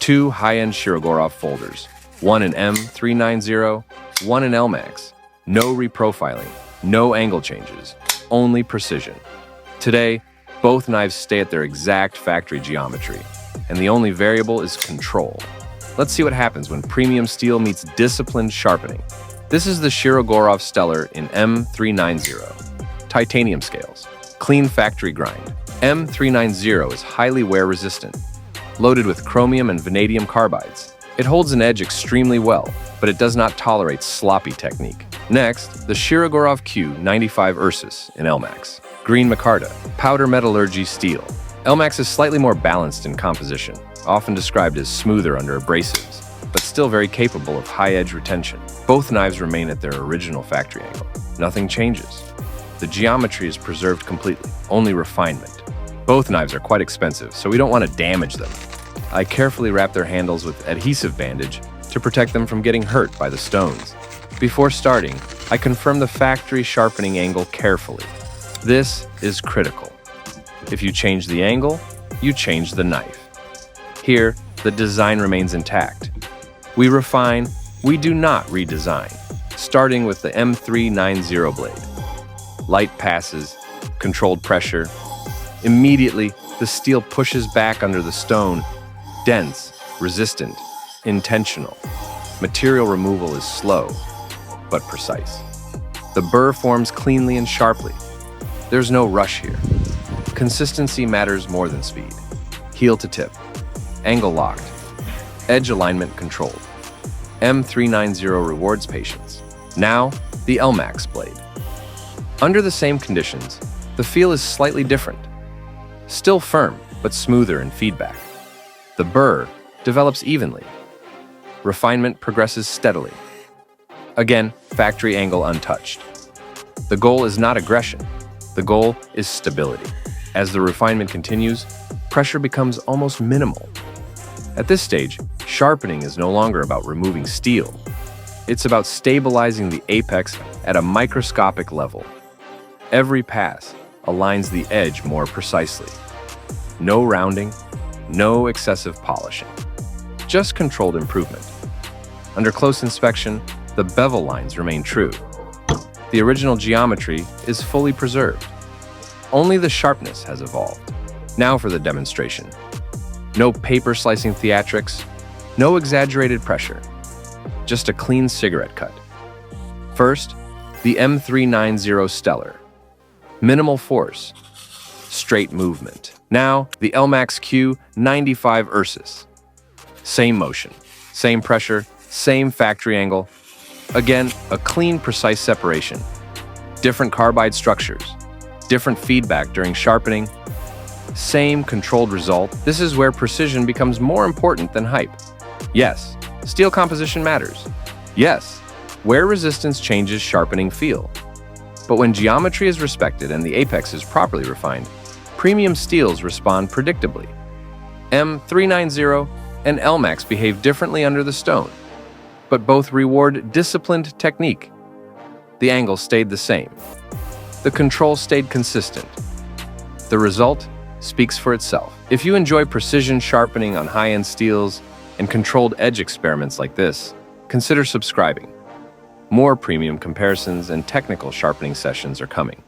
Two high-end Shirogorov folders, one in M390, one in Elmax. No reprofiling, no angle changes, only precision. Today, both knives stay at their exact factory geometry, and the only variable is control. Let's see what happens when premium steel meets disciplined sharpening. This is the Shirogorov Stellar in M390. Titanium scales, clean factory grind. M390 is highly wear-resistant, loaded with chromium and vanadium carbides. It holds an edge extremely well, but it does not tolerate sloppy technique. Next, the Shirogorov Q95 Ursus in Elmax. Green micarta, powder metallurgy steel. Elmax is slightly more balanced in composition, often described as smoother under abrasives, but still very capable of high edge retention. Both knives remain at their original factory angle. Nothing changes. The geometry is preserved completely, only refinement. Both knives are quite expensive, so we don't want to damage them. I carefully wrap their handles with adhesive bandage to protect them from getting hurt by the stones. Before starting, I confirm the factory sharpening angle carefully. This is critical. If you change the angle, you change the knife. Here, the design remains intact. We refine, we do not redesign. Starting with the M390 blade. Light passes, controlled pressure. Immediately, the steel pushes back under the stone. Dense, resistant, intentional. Material removal is slow, but precise. The burr forms cleanly and sharply. There's no rush here. Consistency matters more than speed. Heel to tip. Angle locked. Edge alignment controlled. M390 rewards patience. Now, the Elmax blade. Under the same conditions, the feel is slightly different. Still firm, but smoother in feedback. The burr develops evenly. Refinement progresses steadily. Again, factory angle untouched. The goal is not aggression. The goal is stability. As the refinement continues, pressure becomes almost minimal. At this stage, sharpening is no longer about removing steel. It's about stabilizing the apex at a microscopic level. Every pass aligns the edge more precisely. No rounding, no excessive polishing. Just controlled improvement. Under close inspection, the bevel lines remain true. The original geometry is fully preserved. Only the sharpness has evolved. Now for the demonstration. No paper slicing theatrics, no exaggerated pressure. Just a clean cigarette cut. First, the M390 Stellar. Minimal force, straight movement. Now, the Elmax Q95 Ursus. Same motion, same pressure, same factory angle. Again, a clean, precise separation. Different carbide structures, different feedback during sharpening. Same controlled result. This is where precision becomes more important than hype. Yes, steel composition matters. Yes, wear resistance changes sharpening feel. But when geometry is respected and the apex is properly refined, premium steels respond predictably. M390 and Elmax behave differently under the stone, but both reward disciplined technique. The angle stayed the same. The control stayed consistent. The result speaks for itself. If you enjoy precision sharpening on high-end steels and controlled edge experiments like this, consider subscribing. More premium comparisons and technical sharpening sessions are coming.